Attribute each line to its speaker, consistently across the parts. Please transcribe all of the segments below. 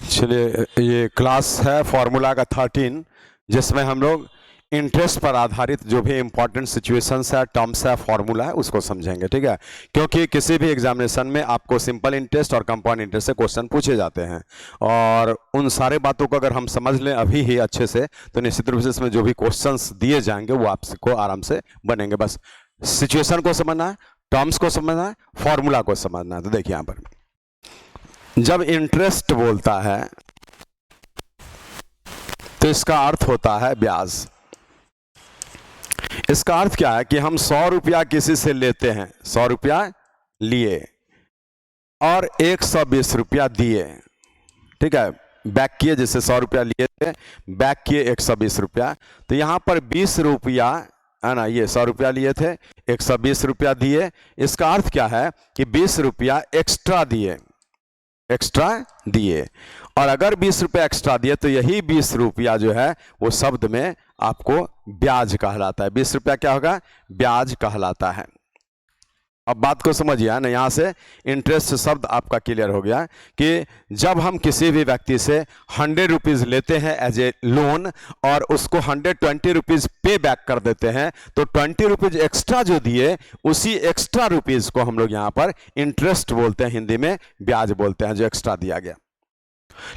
Speaker 1: चलिए, ये क्लास है फॉर्मूला का 13, जिसमें हम लोग इंटरेस्ट पर आधारित जो भी इंपॉर्टेंट सिचुएशंस है, टर्म्स है, फॉर्मूला है, उसको समझेंगे। ठीक है, क्योंकि किसी भी एग्जामिनेशन में आपको सिंपल इंटरेस्ट और कंपाउंड इंटरेस्ट से क्वेश्चन पूछे जाते हैं, और उन सारे बातों को अगर हम समझ लें अभी ही अच्छे से, तो निश्चित रूप से इसमें जो भी क्वेश्चंस दिए जाएंगे वो आपको आराम से बनेंगे। बस सिचुएशन को समझना है, टर्म्स को समझना है, फॉर्मूला को समझना है। तो देखिए यहां पर जब इंटरेस्ट बोलता है तो इसका अर्थ होता है ब्याज। इसका अर्थ क्या है कि हम 100 रुपया किसी से लेते हैं, 100 रुपया लिए और 120 रुपया दिए। ठीक है, बैक किए, जैसे 100 रुपया लिए थे, बैक किए 120 रुपया, तो यहां पर 20 रुपया है ना, ये 100 रुपया लिए थे, 120 रुपया दिए। इसका अर्थ क्या है कि 20 रुपया एक्स्ट्रा दिए, एक्स्ट्रा दिए। और अगर 20 रुपया एक्स्ट्रा दिए तो यही 20 रुपया जो है वो शब्द में आपको ब्याज कहलाता है। 20 रुपया क्या होगा? ब्याज कहलाता है। अब बात को समझिए ना, यहां से इंटरेस्ट शब्द आपका क्लियर हो गया कि जब हम किसी भी व्यक्ति से 100 रुपीज लेते हैं एज ए लोन और उसको 120 रुपीज पे बैक कर देते हैं, तो 20 रुपीज एक्स्ट्रा जो दिए उसी एक्स्ट्रा रुपीज को हम लोग यहां पर इंटरेस्ट बोलते हैं, हिंदी में ब्याज बोलते हैं, जो एक्स्ट्रा दिया गया।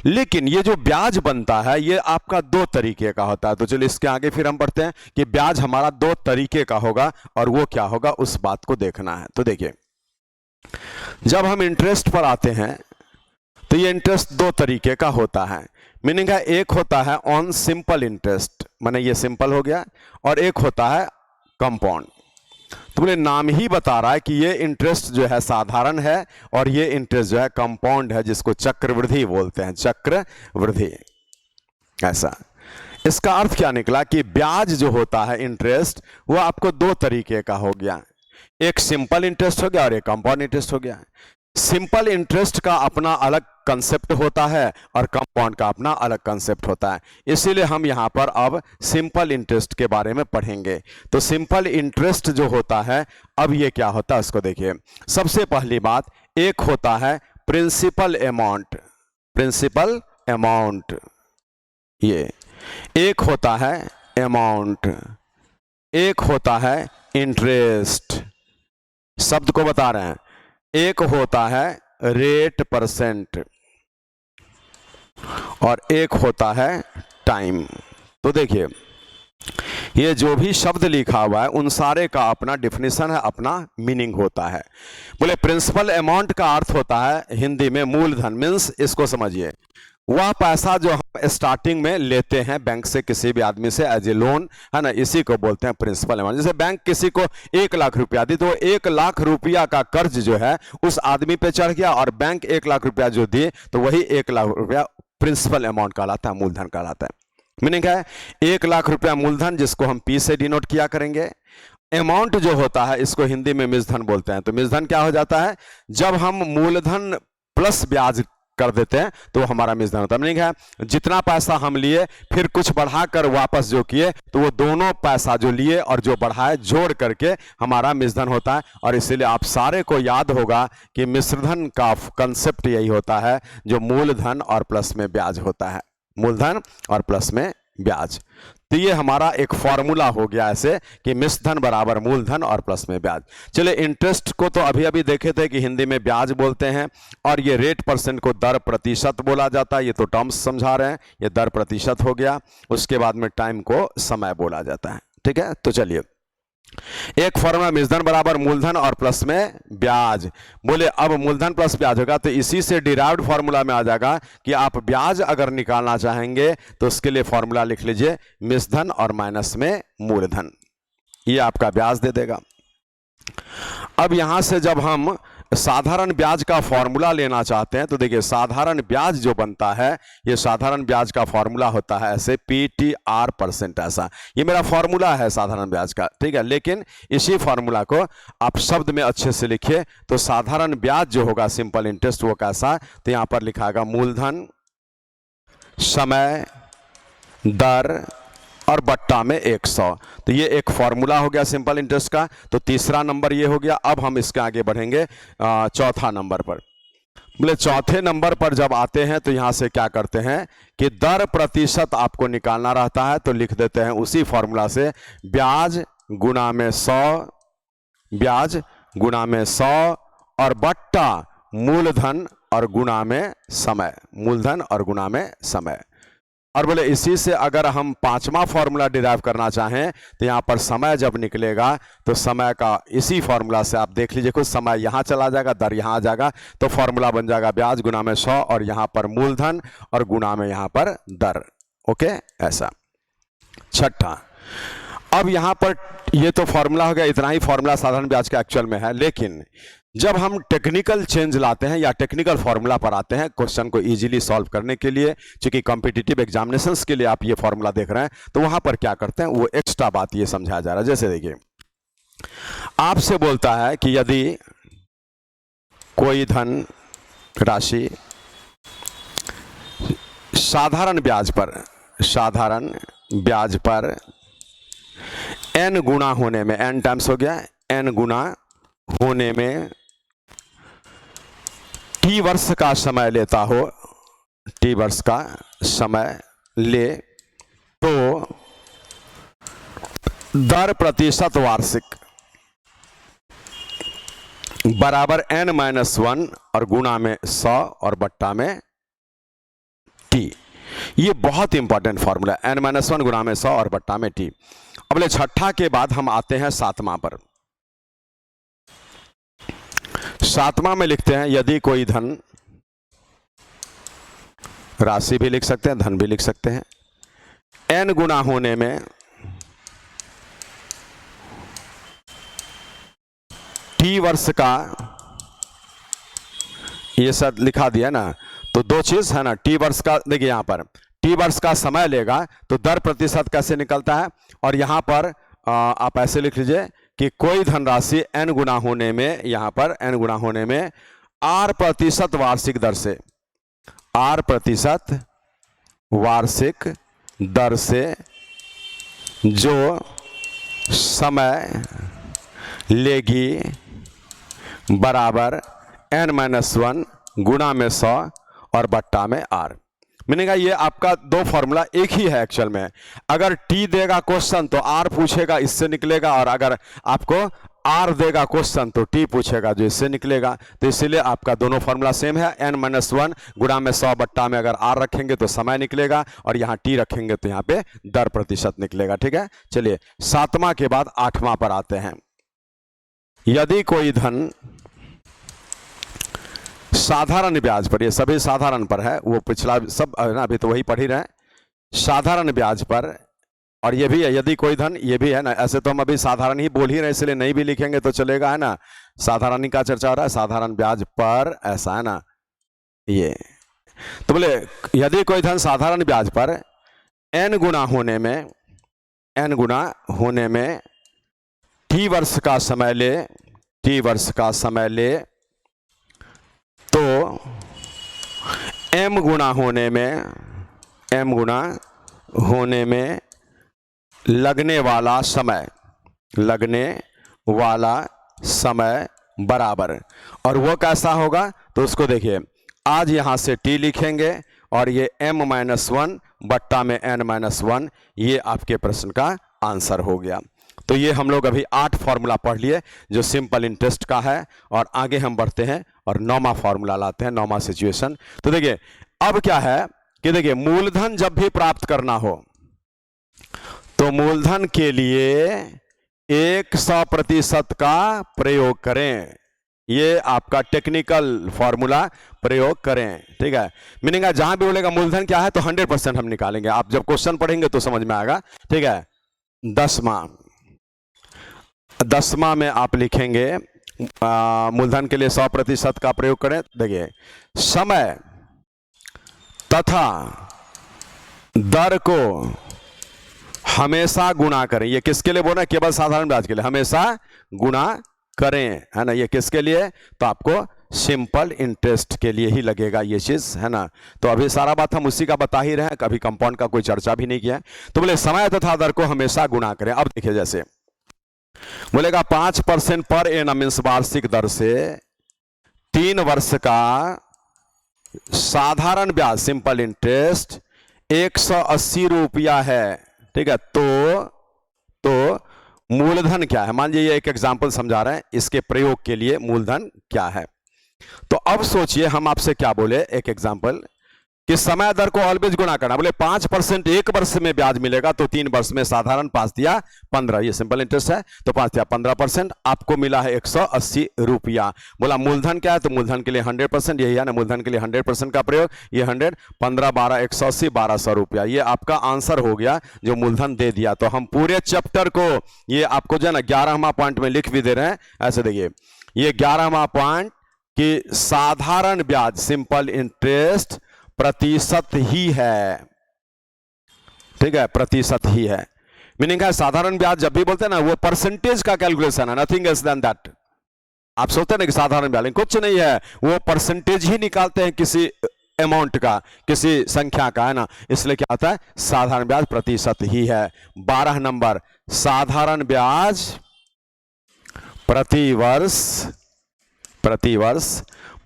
Speaker 1: लेकिन ये जो ब्याज बनता है ये आपका 2 तरीके का होता है। तो चलिए इसके आगे फिर हम पढ़ते हैं कि ब्याज हमारा 2 तरीके का होगा, और वो क्या होगा उस बात को देखना है। तो देखिए, जब हम इंटरेस्ट पर आते हैं तो ये इंटरेस्ट 2 तरीके का होता है। मीनिंग है, एक होता है ऑन सिंपल इंटरेस्ट, माने ये सिंपल हो गया, और एक होता है कंपाउंड। तो बोले नाम ही बता रहा है कि ये इंटरेस्ट जो है साधारण है और ये इंटरेस्ट जो है कंपाउंड है, जिसको चक्रवृद्धि बोलते हैं, चक्रवृद्धि। ऐसा इसका अर्थ क्या निकला कि ब्याज जो होता है इंटरेस्ट, वो आपको 2 तरीके का हो गया, एक सिंपल इंटरेस्ट हो गया और एक कंपाउंड इंटरेस्ट हो गया। सिंपल इंटरेस्ट का अपना अलग कंसेप्ट होता है और कंपाउंड का अपना अलग कंसेप्ट होता है, इसीलिए हम यहां पर अब सिंपल इंटरेस्ट के बारे में पढ़ेंगे। तो सिंपल इंटरेस्ट जो होता है, अब ये क्या होता है उसको देखिए। सबसे पहली बात, एक होता है प्रिंसिपल अमाउंट, प्रिंसिपल अमाउंट, ये एक होता है अमाउंट, एक होता है इंटरेस्ट। शब्द को बता रहे हैं, एक होता है रेट परसेंट और एक होता है टाइम। तो देखिए, ये जो भी शब्द लिखा हुआ है उन सारे का अपना डिफिनेशन है, अपना मीनिंग होता है। बोले प्रिंसिपल अमाउंट का अर्थ होता है हिंदी में मूलधन। मीन्स इसको समझिए, वह पैसा जो हम स्टार्टिंग में लेते हैं बैंक से, किसी भी आदमी से एज ए लोन, है ना, इसी को बोलते हैं प्रिंसिपल अमाउंट। जैसे बैंक किसी को 1 लाख रुपया दी, तो 1 लाख रुपया का कर्ज जो है उस आदमी पे चढ़ गया, और बैंक 1 लाख रुपया जो दिए, तो वही 1 लाख रुपया प्रिंसिपल अमाउंट कहलाता है, मूलधन कहलाता है। मीनिंग है 1 लाख रुपया मूलधन, जिसको हम पी से डिनोट किया करेंगे। अमाउंट जो होता है इसको हिंदी में मिसधन बोलते हैं। तो मिसधन क्या हो जाता है? जब हम मूलधन प्लस ब्याज कर देते हैं तो हमारा मिसधन होता है। मीनिंग है जितना पैसा हम लिए फिर कुछ बढ़ाकर वापस जो किए, तो वो दोनों पैसा जो लिए और जो बढ़ाए जोड़ करके हमारा मिसधन होता है। और इसीलिए आप सारे को याद होगा कि मिश्रधन का कंसेप्ट यही होता है, जो मूलधन और प्लस में ब्याज होता है, मूलधन और प्लस में ब्याज। तो ये हमारा एक फॉर्मूला हो गया ऐसे कि मिश्रधन बराबर मूलधन और प्लस में ब्याज। चलिए, इंटरेस्ट को तो अभी अभी देखे थे कि हिंदी में ब्याज बोलते हैं, और ये रेट परसेंट को दर प्रतिशत बोला जाता है। ये तो टर्म्स समझा रहे हैं, ये दर प्रतिशत हो गया। उसके बाद में टाइम को समय बोला जाता है। ठीक है, तो चलिए, एक फॉर्मूला मिश्रधन बराबर मूलधन और प्लस में ब्याज। बोले अब मूलधन प्लस ब्याज होगा, तो इसी से डिराइव्ड फॉर्मूला में आ जाएगा कि आप ब्याज अगर निकालना चाहेंगे तो उसके लिए फॉर्मूला लिख लीजिए, मिश्रधन और माइनस में मूलधन, ये आपका ब्याज दे देगा। अब यहां से जब हम साधारण ब्याज का फॉर्मूला लेना चाहते हैं, तो देखिए साधारण ब्याज जो बनता है, ये साधारण ब्याज का फॉर्मूला होता है ऐसे PTR परसेंट। ऐसा ये मेरा फॉर्मूला है साधारण ब्याज का, ठीक है। लेकिन इसी फॉर्मूला को आप शब्द में अच्छे से लिखिए, तो साधारण ब्याज जो होगा सिंपल इंटरेस्ट, वो कैसा, तो यहां पर लिखाएगा मूलधन, समय, दर और बट्टा में 100। तो ये एक फॉर्मूला हो गया सिंपल इंटरेस्ट का। तो तीसरा नंबर ये हो गया। अब हम इसके आगे बढ़ेंगे चौथा नंबर पर। बोले चौथे नंबर पर जब आते हैं तो यहां से क्या करते हैं कि दर प्रतिशत आपको निकालना रहता है, तो लिख देते हैं उसी फॉर्मूला से ब्याज गुना में 100, ब्याज गुना में 100 और बट्टा मूलधन और गुना में समय, मूलधन और गुना में समय। और बोले इसी से अगर हम पांचवा फॉर्मूला डिराइव करना चाहें तो यहां पर समय जब निकलेगा तो समय का इसी फॉर्मूला से आप देख लीजिए, कुछ समय यहां चला जाएगा, दर यहां आ जाएगा, तो फॉर्मूला बन जाएगा ब्याज गुना में 100 और यहां पर मूलधन और गुना में यहां पर दर। ओके, ऐसा। छठा, अब यहां पर ये तो फॉर्मूला हो गया, इतना ही फॉर्मूला साधारण ब्याज का एक्चुअल में है। लेकिन जब हम टेक्निकल चेंज लाते हैं या टेक्निकल फॉर्मूला पर आते हैं क्वेश्चन को इजीली सॉल्व करने के लिए, क्योंकि कॉम्पिटिटिव एग्जामिनेशंस के लिए आप ये फॉर्मूला देख रहे हैं, तो वहां पर क्या करते हैं वो एक्स्ट्रा बात ये समझाया जा रहा है। जैसे देखिए आपसे बोलता है कि यदि कोई धन राशि साधारण ब्याज पर n गुना होने में, n टाइम्स हो गया, n गुना होने में t वर्ष का समय लेता हो, t वर्ष का समय ले, तो दर प्रतिशत वार्षिक बराबर n-1 और गुना में 100 और बट्टा में t। ये बहुत इंपॉर्टेंट फॉर्मूला, n-1 गुना में 100 और बट्टा में t। अब ले छठा के बाद हम आते हैं सातवां पर। सातवां में लिखते हैं यदि कोई धन राशि भी लिख सकते हैं, धन भी लिख सकते हैं, n गुना होने में t वर्ष का, ये सब लिखा दिया ना, तो दो चीज है ना, t वर्ष का, देखिए यहां पर t वर्ष का समय लेगा तो दर प्रतिशत कैसे निकलता है, और यहां पर आप ऐसे लिख लीजिए कि कोई धनराशि n गुना होने में, यहां पर n गुना होने में r प्रतिशत वार्षिक दर से, r प्रतिशत वार्षिक दर से जो समय लेगी बराबर n-1 गुना में 100 और बट्टा में r। मीनिंग ये आपका दो फॉर्मूला एक ही है एक्चुअल में। अगर t देगा क्वेश्चन तो r पूछेगा, इससे निकलेगा, और अगर आपको r देगा क्वेश्चन तो t पूछेगा जो इससे निकलेगा। तो इसीलिए आपका दोनों फॉर्मूला सेम है, n-1 गुना में 100 बट्टा में अगर r रखेंगे तो समय निकलेगा, और यहाँ t रखेंगे तो यहाँ पे दर प्रतिशत निकलेगा। ठीक है, चलिए सातवां के बाद आठवां पर आते हैं। यदि कोई धन साधारण ब्याज पर, ये सभी साधारण पर है, वो पिछला सब है ना, अभी तो वही पढ़ ही रहे हैं, साधारण ब्याज पर, और ये भी है यदि कोई धन, ये भी है ना, ऐसे तो हम अभी साधारण ही बोल ही रहे, इसलिए नहीं भी लिखेंगे तो चलेगा, है ना, साधारण का चर्चा हो रहा है, साधारण ब्याज पर, ऐसा है ना ये। तो बोले यदि कोई धन साधारण ब्याज पर n गुना होने में t वर्ष का समय ले, तो m गुना होने में लगने वाला समय बराबर, और वो कैसा होगा तो उसको देखिए, आज यहां से t लिखेंगे और ये m-1 बट्टा में n-1, ये आपके प्रश्न का आंसर हो गया। तो ये हम लोग अभी 8 फॉर्मूला पढ़ लिए जो सिंपल इंटरेस्ट का है, और आगे हम बढ़ते हैं और 9वां फॉर्मूला लाते हैं, 9वां सिचुएशन। तो देखिए अब क्या है कि देखिए मूलधन जब भी प्राप्त करना हो तो मूलधन के लिए 100% का प्रयोग करें, ये आपका टेक्निकल फॉर्मूला प्रयोग करें। ठीक है, मीनिंग जहां भी बोलेगा मूलधन क्या है तो 100% हम निकालेंगे, आप जब क्वेश्चन पढ़ेंगे तो समझ में आएगा। ठीक है, 10वां में आप लिखेंगे मूलधन के लिए 100% का प्रयोग करें। देखिए समय तथा दर को हमेशा गुणा करें, ये किसके लिए बोल रहे हैं, केवल साधारण ब्याज के लिए, हमेशा गुणा करें, है ना, ये किसके लिए, तो आपको सिंपल इंटरेस्ट के लिए ही लगेगा ये चीज, है ना। तो अभी सारा बात हम उसी का बता ही रहे हैं, कभी कंपाउंड का कोई चर्चा भी नहीं किया। तो बोले समय तथा दर को हमेशा गुणा करें। अब देखिए जैसे बोलेगा 5% पर एनम मीन्स वार्षिक दर से 3 वर्ष का साधारण ब्याज सिंपल इंटरेस्ट 180 रुपया है, ठीक है। तो मूलधन क्या है, मान लीजिए ये एक एग्जांपल समझा रहे हैं, इसके प्रयोग के लिए मूलधन क्या है। तो अब सोचिए हम आपसे क्या बोले, एक एग्जांपल कि समय दर को ऑलवेज गुणा करना, बोले 5% एक वर्ष में ब्याज मिलेगा तो 3 वर्ष में साधारण 5 दिया 15, ये सिंपल इंटरेस्ट है, तो 5 दिया 15%, आपको मिला है 180 रुपया। बोला मूलधन क्या है, तो मूलधन के लिए 100%, यही है ना, मूलधन के लिए 100% का प्रयोग, ये 100, 15 12 180 1200 रुपया, ये आपका आंसर हो गया जो मूलधन दे दिया। तो हम पूरे चैप्टर को ये आपको जो है ना 11वां पॉइंट में लिख भी दे रहे हैं, ऐसे देखिए ये 11वां पॉइंट कि साधारण ब्याज सिंपल इंटरेस्ट प्रतिशत ही है, ठीक है, प्रतिशत ही है। मीनिंग है साधारण ब्याज जब भी बोलते हैं ना वो परसेंटेज का कैलकुलेशन है, नथिंग एल्स देन दैट। आप सोचते हैं ना कि साधारण ब्याज, कुछ नहीं है, वो परसेंटेज ही निकालते हैं किसी अमाउंट का, किसी संख्या का, है ना, इसलिए क्या आता है साधारण ब्याज प्रतिशत ही है। 12 नंबर, साधारण ब्याज प्रतिवर्ष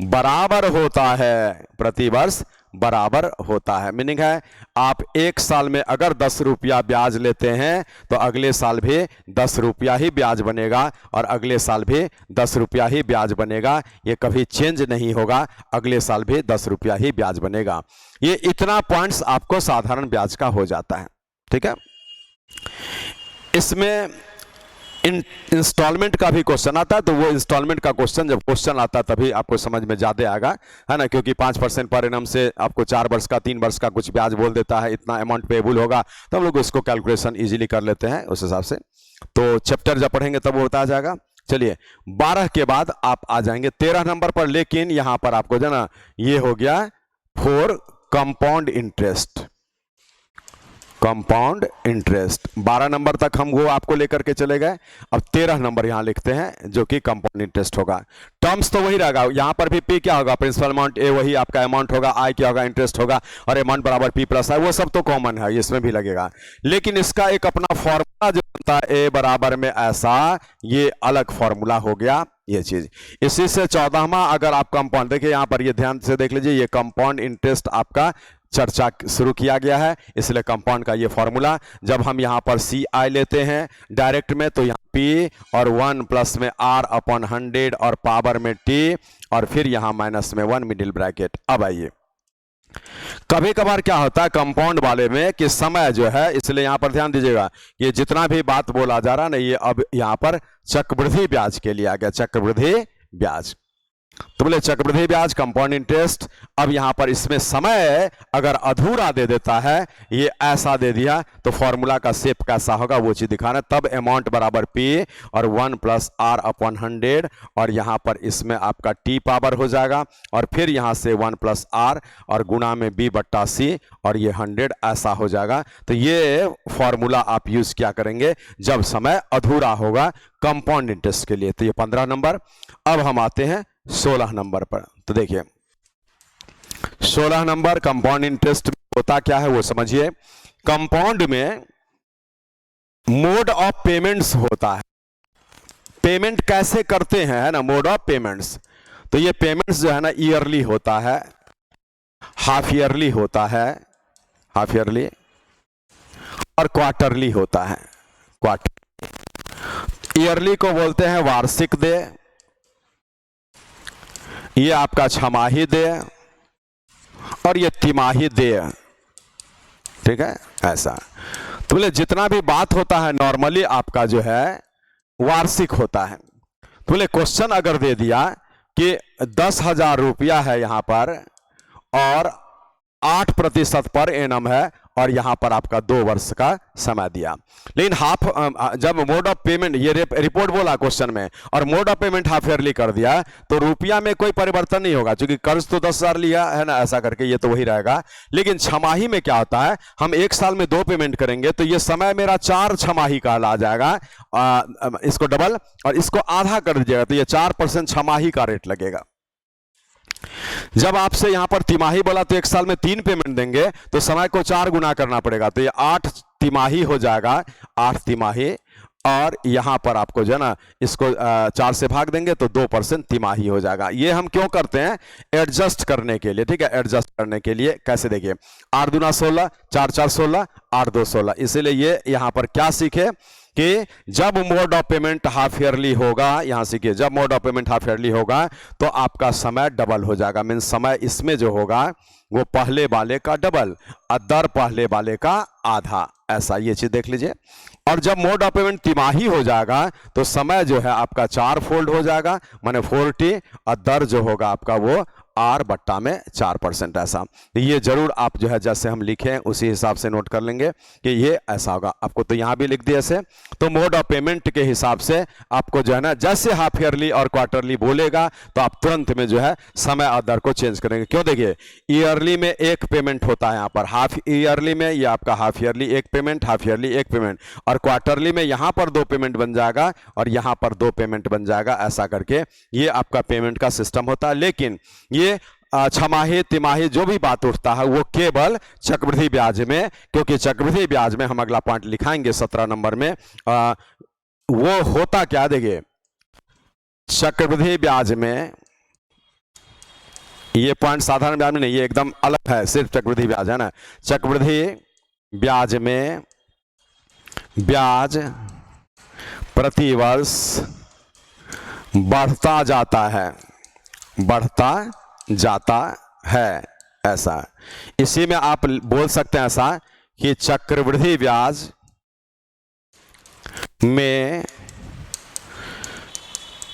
Speaker 1: बराबर होता है, प्रतिवर्ष बराबर होता है। मीनिंग है आप एक साल में अगर 10 रुपया ब्याज लेते हैं तो अगले साल भी 10 रुपया ही ब्याज बनेगा और अगले साल भी 10 रुपया ही ब्याज बनेगा, ये कभी चेंज नहीं होगा, अगले साल भी 10 रुपया ही ब्याज बनेगा। ये इतना पॉइंट्स आपको साधारण ब्याज का हो जाता है, ठीक है। इसमें इंस्टॉलमेंट का भी क्वेश्चन आता है, तो वो इंस्टॉलमेंट का क्वेश्चन जब क्वेश्चन आता है तभी आपको समझ में ज्यादा आएगा, है ना, क्योंकि 5% पर एनम से आपको 4 वर्ष का 3 वर्ष का कुछ ब्याज बोल देता है, इतना अमाउंट पेबल होगा, तो हम लोग उसको कैलकुलेशन इजीली कर लेते हैं उस हिसाब से। तो चैप्टर जब पढ़ेंगे तब वो होता जाएगा। चलिए 12 के बाद आप आ जाएंगे 13 नंबर पर, लेकिन यहां पर आपको जो ना ये हो गया 4 compound interest, compound interest. 12 number तक हम वो आपको लेकर के चले गए, अब 13 नंबर यहां लिखते हैं जो कि कंपाउंड इंटरेस्ट होगा। टर्म्स तो वही रहेगा, यहां पर भी पी क्या होगा, प्रिंसिपल अमाउंट, ए वही आपका अमाउंट होगा, आई क्या होगा, इंटरेस्ट होगा, और अमाउंट बराबर पी प्लस आई, वो सब तो कॉमन है, इसमें भी लगेगा। लेकिन इसका एक अपना फॉर्मूला जो बनता है ए बराबर में ऐसा, ये अलग फॉर्मूला हो गया ये चीज। इसी से 14वां अगर आप कंपाउंड देखिए, यहां पर ये ध्यान से देख लीजिए, ये कंपाउंड इंटरेस्ट आपका चर्चा शुरू किया गया है, इसलिए कंपाउंड का ये फॉर्मूला, जब हम यहां पर सी आई लेते हैं डायरेक्ट में तो यहां पी और 1 प्लस में आर अपॉन 100 और पावर में टी और फिर यहां माइनस में 1 मिडिल ब्रैकेट। अब आइए कभी कभार क्या होता है कंपाउंड वाले में कि समय जो है, इसलिए यहां पर ध्यान दीजिएगा, ये जितना भी बात बोला जा रहा ना, ये अब यहां पर चक्रवृद्धि ब्याज के लिए आ गया, चक्रवृद्धि ब्याज। तो बोले चक्रवृद्धि ब्याज कंपाउंड इंटरेस्ट, अब यहां पर इसमें समय अगर अधूरा दे देता है, ये ऐसा दे दिया, तो फॉर्मूला का शेप कैसा होगा वो चीज दिखाना, तब अमाउंट बराबर पी और 1 प्लस आर अपॉन 100 और यहां पर इसमें आपका टी पावर हो जाएगा और फिर यहां से 1 प्लस आर और गुणा में बी बट्टा सी और ये 100 ऐसा हो जाएगा। तो ये फॉर्मूला आप यूज क्या करेंगे जब समय अधूरा होगा कंपाउंड इंटरेस्ट के लिए। तो ये 15 नंबर। अब हम आते हैं 16 नंबर पर। तो देखिए 16 नंबर कंपाउंड इंटरेस्ट होता क्या है वो समझिए। कंपाउंड में मोड ऑफ पेमेंट्स होता है, पेमेंट कैसे करते हैं, है ना, मोड ऑफ पेमेंट्स। तो ये पेमेंट्स जो है ना ईयरली होता है, हाफ ईयरली होता है, हाफ ईयरली, और क्वार्टरली होता है, क्वार्टर। ईयरली को बोलते हैं वार्षिक देय, ये आपका छमाही देय और ये तिमाही देय, ठीक है, ऐसा। तो बोले जितना भी बात होता है नॉर्मली आपका जो है वार्षिक होता है। तो बोले क्वेश्चन अगर दे दिया कि 10,000 रुपया है यहां पर और 8% पर एनम है और यहां पर आपका 2 वर्ष का समय दिया, लेकिन हाफ जब मोड ऑफ पेमेंट ये रिपोर्ट बोला क्वेश्चन में और mode of payment half yearly कर दिया तो रुपया में कोई परिवर्तन नहीं होगा, क्योंकि कर्ज तो 10,000 लिया है ना, ऐसा करके ये तो वही रहेगा। लेकिन छमाही में क्या होता है, हम एक साल में 2 पेमेंट करेंगे तो ये समय मेरा 4 छमाही का आ जाएगा, इसको डबल और इसको आधा कर दीजिएगा तो ये 4% छमाही का रेट लगेगा। जब आपसे यहां पर तिमाही बोला तो एक साल में 3 पेमेंट देंगे तो समय को 4 गुना करना पड़ेगा, तो ये 8 तिमाही हो जाएगा, 8 तिमाही। और यहाँ पर आपको जो है ना इसको 4 से भाग देंगे तो 2% तिमाही हो जाएगा। ये हम क्यों करते हैं? एडजस्ट करने के लिए, ठीक है, एडजस्ट करने के लिए। कैसे? देखिए 8 दूना 16, 4 4 16, 8 2 16। इसीलिए ये यहाँ पर क्या सीखे कि जब mode of payment half yearly होगा, यहां सीखिए, जब mode of payment half yearly होगा तो आपका समय डबल हो जाएगा। मीन समय इसमें जो होगा वो पहले वाले का डबल और दर पहले वाले का आधा, ऐसा ये चीज देख लीजिए। और जब मोड ऑफ पेमेंट तिमाही हो जाएगा तो समय जो है आपका 4 फोल्ड हो जाएगा, माने 40, और दर जो होगा आपका वो R बट्टा में 4%। ऐसा ये जरूर आप जो है जैसे हम लिखे हैं उसी हिसाब से नोट कर लेंगे कि ये ऐसा होगा। आपको तो यहां भी लिख दिया ऐसे। तो मोड ऑफ पेमेंट के हिसाब से आपको जो है ना जैसे हाफ ईयरली और क्वार्टरली बोलेगा तो आप तुरंत में जो है समय और दर को चेंज करेंगे। क्यों? देखिए ईयरली में एक पेमेंट होता है, यहाँ पर हाफ ईयरली में ये आपका हाफ ईयरली एक पेमेंट, हाफ ईयरली एक पेमेंट, और क्वार्टरली में यहाँ पर 2 पेमेंट बन जाएगा और यहाँ पर 2 पेमेंट बन जाएगा। ऐसा करके ये आपका पेमेंट का सिस्टम होता है। लेकिन ये छमाही तिमाही जो भी बात उठता है वो केवल चक्रवृद्धि ब्याज में, क्योंकि चक्रवृद्धि ब्याज में हम अगला पॉइंट लिखाएंगे 17 नंबर में। वो होता क्या? देखिए चक्रवृद्धि ब्याज में ये पॉइंट साधारण ब्याज में नहीं, ये एकदम अलग है, सिर्फ चक्रवृद्धि ब्याज है ना। चक्रवृद्धि ब्याज में ब्याज प्रतिवर्ष बढ़ता जाता है, बढ़ता जाता है। ऐसा इसी में आप बोल सकते हैं ऐसा कि चक्रवृद्धि ब्याज में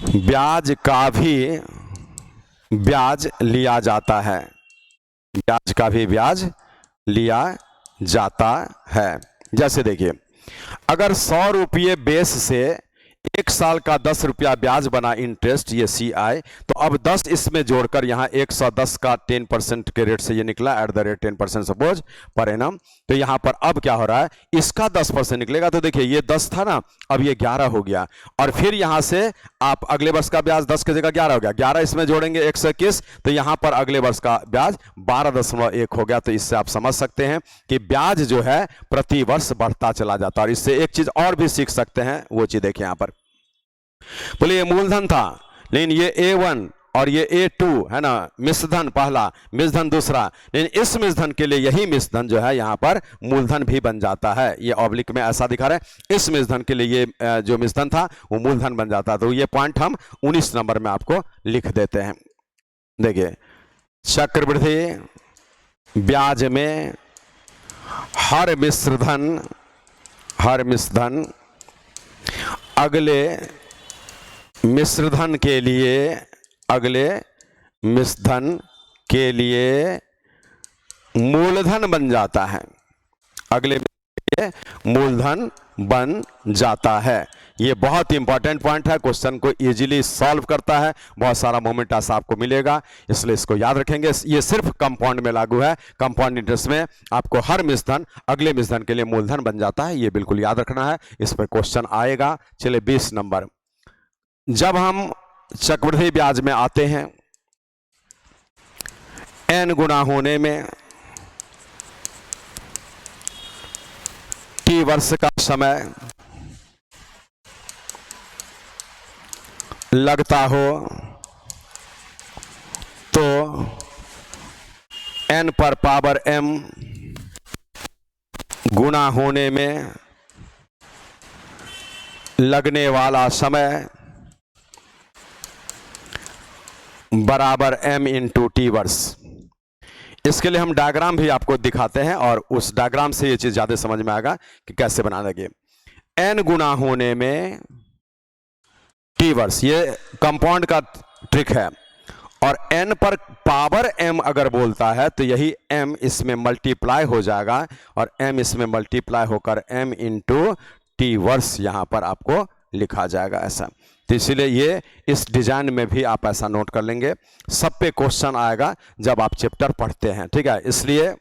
Speaker 1: ब्याज का भी ब्याज लिया जाता है, ब्याज का भी ब्याज लिया जाता है। जैसे देखिए अगर 100 रुपये बेस से 1 साल का 10 रुपया ब्याज बना इंटरेस्ट, ये CI, तो अब 10 इसमें जोड़कर यहाँ 110 का 10% के रेट से ये निकला, at the rate 10% suppose per annum. तो यहाँ पर अब क्या हो रहा है, इसका 10% निकलेगा। तो देखिए ये 10 था ना, अब ये 11 हो गया, और फिर यहाँ से आप अगले वर्ष का ब्याज 10 की जगह 11 हो गया, 11 इसमें जोड़ेंगे 121, तो यहाँ पर अगले वर्ष का ब्याज 12.1 हो गया। तो इससे आप समझ सकते हैं कि ब्याज जो है प्रति वर्ष बढ़ता चला जाता है। और इससे एक चीज और भी सीख सकते हैं, वो चीज देखिए यहाँ पर। बोले ये मूलधन था, लेकिन ये A1 और ये A2 है ना, मिश्रधन पहला, मिश्रधन दूसरा, लेकिन इस मिश्रधन के लिए यही मिश्रधन जो है यहाँ पर मूलधन भी बन जाता है। ये ऑब्लिक में ऐसा दिखा रहा है, इस मिश्रधन के लिए ये जो मिश्रधन था वो मूलधन बन जाता है। तो ये पॉइंट हम 19 नंबर में आपको लिख देते हैं। देखिए चक्रवृद्धि ब्याज में हर मिश्रधन अगले मिश्रधन के लिए मूलधन बन जाता है, अगले मूलधन बन जाता है। ये बहुत इंपॉर्टेंट पॉइंट है, क्वेश्चन को इजीली सॉल्व करता है, बहुत सारा मोमेंट ऐसा आपको मिलेगा, इसलिए इसको याद रखेंगे। ये सिर्फ कंपाउंड में लागू है, कंपाउंड इंटरेस्ट में आपको हर मिश्रधन अगले मिश्रधन के लिए मूलधन बन जाता है, ये बिल्कुल याद रखना है, इस पर क्वेश्चन आएगा। चलिए 20 नंबर, जब हम चक्रवृद्धि ब्याज में आते हैं, n गुना होने में T वर्ष का समय लगता हो तो n पर पावर m गुना होने में लगने वाला समय बराबर m इंटू टी वर्ष। इसके लिए हम डायग्राम भी आपको दिखाते हैं और उस डायग्राम से ये चीज ज्यादा समझ में आएगा कि कैसे बना लगे। n गुना होने में टी वर्ष, ये कंपाउंड का ट्रिक है, और n पर पावर m अगर बोलता है तो यही m इसमें मल्टीप्लाई हो जाएगा और m इसमें मल्टीप्लाई होकर m इंटू टी वर्ष यहां पर आपको लिखा जाएगा ऐसा। तो इसलिए ये इस डिजाइन में भी आप ऐसा नोट कर लेंगे, सब पे क्वेश्चन आएगा जब आप चैप्टर पढ़ते हैं, ठीक है। इसलिए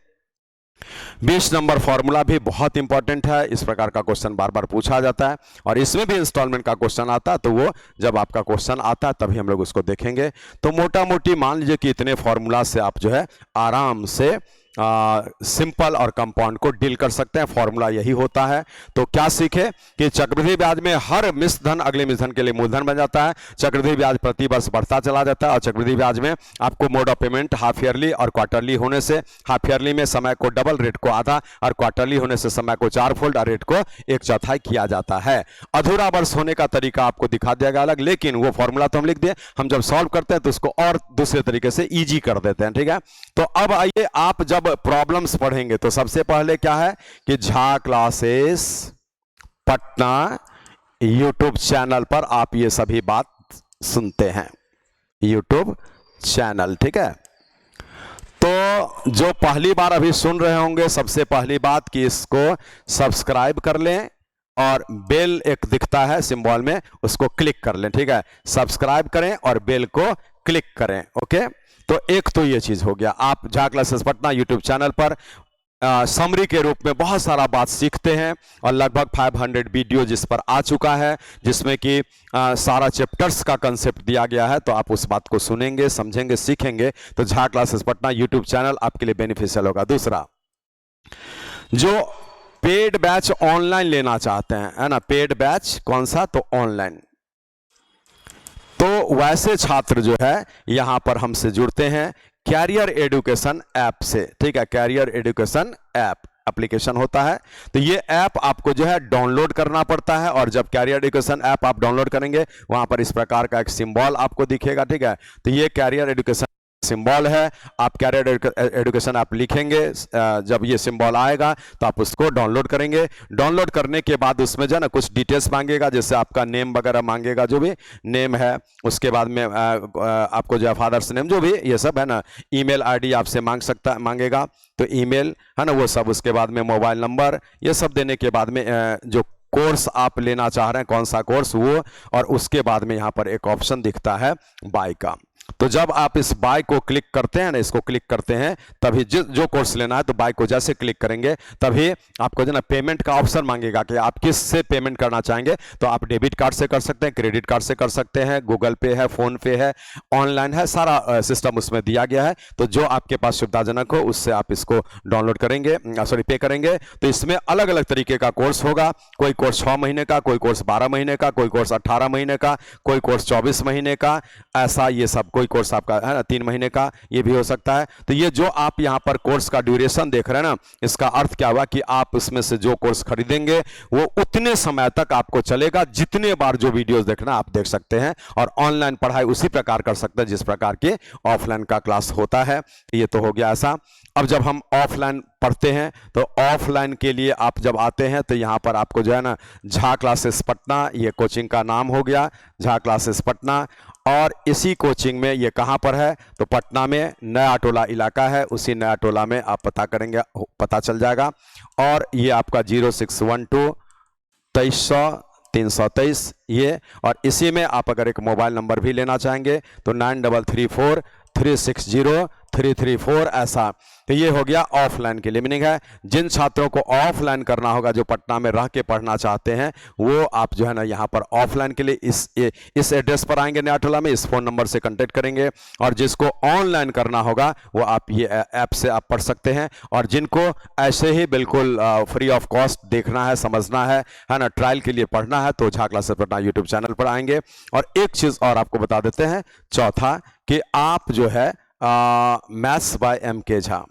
Speaker 1: 20 नंबर फॉर्मूला भी बहुत इंपॉर्टेंट है, इस प्रकार का क्वेश्चन बार बार पूछा जाता है और इसमें भी इंस्टॉलमेंट का क्वेश्चन आता है, तो वो जब आपका क्वेश्चन आता है तभी हम लोग उसको देखेंगे। तो मोटा मोटी मान लीजिए कि इतने फॉर्मूला से आप जो है आराम से सिंपल और कंपाउंड को डील कर सकते हैं। फॉर्मूला यही होता है। तो क्या सीखे कि चक्रवृद्धि ब्याज में हर मिश्र धन अगले मिश्र धन के लिए मूलधन बन जाता है। चक्रवृद्धि ब्याज प्रति वर्ष बढ़ता चला जाता है और चक्रवृद्धि ब्याज में आपको mode of payment half yearly और क्वार्टरली होने से, हाफ ईयरली में समय को डबल, रेट को आधा, और क्वार्टरली होने से समय को 4 फोल्ड और रेट को 1/4 किया जाता है। अधूरा वर्ष होने का तरीका आपको दिखा दिया गया अलग, लेकिन वो फॉर्मूला तो हम लिख दिए, हम जब सॉल्व करते हैं तो उसको और दूसरे तरीके से इजी कर देते हैं। ठीक है, तो अब आइए, आप जब प्रॉब्लम्स पढ़ेंगे तो सबसे पहले क्या है कि Jha classes Patna YouTube channel पर आप ये सभी बात सुनते हैं, यूट्यूब चैनल। ठीक है, तो जो पहली बार अभी सुन रहे होंगे, सबसे पहली बात कि इसको सब्सक्राइब कर लें और बेल एक दिखता है सिंबल में, उसको क्लिक कर लें। ठीक है, सब्सक्राइब करें और बेल को क्लिक करें। ओके, तो एक तो ये चीज हो गया, आप Jha classes Patna YouTube channel पर समरी के रूप में बहुत सारा बात सीखते हैं और लगभग 500 वीडियो जिस पर आ चुका है, जिसमें कि सारा चैप्टर्स का कंसेप्ट दिया गया है। तो आप उस बात को सुनेंगे, समझेंगे, सीखेंगे, तो Jha classes Patna YouTube channel आपके लिए बेनिफिशियल होगा। दूसरा, जो पेड बैच ऑनलाइन लेना चाहते हैं, है ना, पेड बैच कौन सा, तो ऑनलाइन, तो वैसे छात्र जो है यहां पर हमसे जुड़ते हैं कैरियर एजुकेशन ऐप से। ठीक है, कैरियर एजुकेशन ऐप एप्लीकेशन होता है, तो ये ऐप आपको जो है डाउनलोड करना पड़ता है। और जब कैरियर एजुकेशन ऐप आप डाउनलोड करेंगे, वहां पर इस प्रकार का एक सिंबल आपको दिखेगा। ठीक है, तो ये कैरियर एजुकेशन सिंबल है। आप कैरियर एजुकेशन आप लिखेंगे, जब ये सिंबल आएगा तो आप उसको डाउनलोड करेंगे। डाउनलोड करने के बाद उसमें जो है ना कुछ डिटेल्स मांगेगा, जैसे आपका नेम वगैरह मांगेगा, जो भी नेम है, उसके बाद में आपको जो है फादर्स नेम, जो भी ये सब है ना, ईमेल आईडी आपसे मांगेगा, तो ईमेल है ना वो सब, उसके बाद में मोबाइल नंबर, ये सब देने के बाद में जो कोर्स आप लेना चाह रहे हैं, कौन सा कोर्स वो, और उसके बाद में यहाँ पर एक ऑप्शन दिखता है बाय का। तो जब आप इस बाय को क्लिक करते हैं ना, इसको क्लिक करते हैं, तभी जो कोर्स लेना है, तो बाय को जैसे क्लिक करेंगे तभी आपको जो ना पेमेंट का ऑप्शन मांगेगा कि आप किस से पेमेंट करना चाहेंगे। तो आप डेबिट कार्ड से कर सकते हैं, क्रेडिट कार्ड से कर सकते हैं, गूगल पे है, फोन पे है, ऑनलाइन है, सारा सिस्टम उसमें दिया गया है। तो जो आपके पास सुविधाजनक हो उससे आप इसको डाउनलोड करेंगे, पे करेंगे। तो इसमें अलग अलग तरीके का कोर्स होगा, कोई कोर्स 6 महीने का, कोई कोर्स 12 महीने का, कोई कोर्स 18 महीने का, कोई कोर्स 24 महीने का, ऐसा ये सब, कोई कोर्स आपका है ना 3 महीने का, ये भी हो सकता है। तो ये जो आप यहां पर कोर्स का ड्यूरेशन देख रहे हैं ना, इसका अर्थ क्या हुआ कि आप उसमें से जो कोर्स खरीदेंगे वो उतने समय तक आपको चलेगा, जितने बार जो वीडियोस देखना आप देख सकते हैं। और ऑनलाइन पढ़ाई उसी प्रकार कर सकते हैं जिस प्रकार के ऑफलाइन का क्लास होता है। ये तो हो गया ऐसा। अब जब हम ऑफलाइन पढ़ते हैं, तो ऑफलाइन के लिए आप जब आते हैं तो यहाँ पर आपको जो है ना झा क्लासेस पटना, ये कोचिंग का नाम हो गया, झा क्लासेस पटना। और इसी कोचिंग में ये कहाँ पर है, तो पटना में नया टोला इलाका है, उसी नया टोला में आप पता करेंगे, पता चल जाएगा। और ये आपका 0612 2300 323 ये, और इसी में आप अगर एक मोबाइल नंबर भी लेना चाहेंगे तो 9334 360 334 ऐसा। तो ये हो गया ऑफलाइन के लिए। मीनिंग है जिन छात्रों को ऑफलाइन करना होगा, जो पटना में रह के पढ़ना चाहते हैं, वो आप जो है ना यहाँ पर ऑफलाइन के लिए इस एड्रेस पर आएंगे नया टोला में, इस फोन नंबर से कांटेक्ट करेंगे। और जिसको ऑनलाइन करना होगा वो आप ये ऐप से आप पढ़ सकते हैं। और जिनको ऐसे ही बिल्कुल फ्री ऑफ कॉस्ट देखना है, समझना है ना, ट्रायल के लिए पढ़ना है, तो Jha classes Patna YouTube channel पर आएंगे। और एक चीज और आपको बता देते हैं, चौथा, कि आप जो है मैथ्स बाय एम के झा,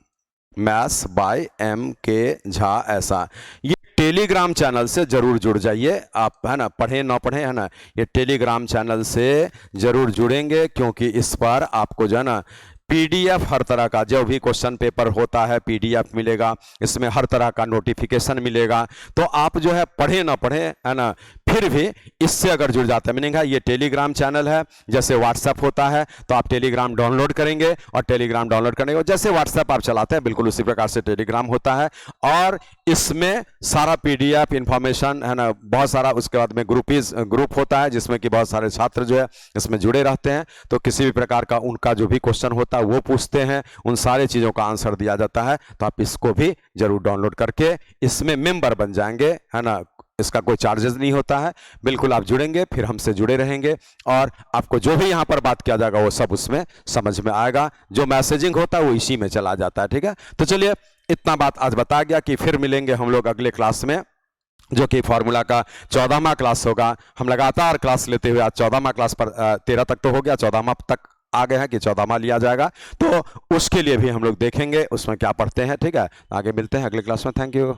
Speaker 1: मैथ्स बाय एम के झा ऐसा, ये टेलीग्राम चैनल से जरूर जुड़ जाइए आप, है ना, पढ़ें ना पढ़ें, है ना, ये टेलीग्राम चैनल से जरूर जुड़ेंगे, क्योंकि इस पर आपको जो है ना पीडीएफ हर तरह का, जो भी क्वेश्चन पेपर होता है पीडीएफ मिलेगा, इसमें हर तरह का नोटिफिकेशन मिलेगा। तो आप जो है पढ़े ना पढ़े, है ना, फिर भी इससे अगर जुड़ जाते हैं। मीनिंग है ये टेलीग्राम चैनल है, जैसे व्हाट्सएप होता है, तो आप टेलीग्राम डाउनलोड करेंगे, और टेलीग्राम डाउनलोड करने के जैसे व्हाट्सएप आप चलाते हैं, बिल्कुल उसी प्रकार से टेलीग्राम होता है। और इसमें सारा पीडीएफ इंफॉर्मेशन, है ना, बहुत सारा, उसके बाद में ग्रुप होता है जिसमें कि बहुत सारे छात्र जो है इसमें जुड़े रहते हैं। तो किसी भी प्रकार का उनका जो भी क्वेश्चन होता है वो पूछते हैं, उन सारे चीजों का आंसर दिया जाता है। तो आप इसको भी जरूर डाउनलोड करके इसमें मेंबर बन जाएंगे, है ना, इसका कोई चार्जेस नहीं होता है। बिल्कुल आप जुड़ेंगे फिर हमसे जुड़े रहेंगे और आपको जो भी यहाँ पर बात किया जाएगा वो सब उसमें समझ में आएगा। जो मैसेजिंग होता है वो इसी में चला जाता है। ठीक है, तो चलिए इतना बात आज बता गया कि फिर मिलेंगे हम लोग अगले क्लास में, जो कि फार्मूला का 14वां क्लास होगा। हम लगातार क्लास लेते हुए आज 14वां क्लास पर 13 तक तो हो गया, 14वां तक आ गए हैं कि 14वां लिया जाएगा, तो उसके लिए भी हम लोग देखेंगे उसमें क्या पढ़ते हैं। ठीक है, आगे मिलते हैं अगले क्लास में। Thank you.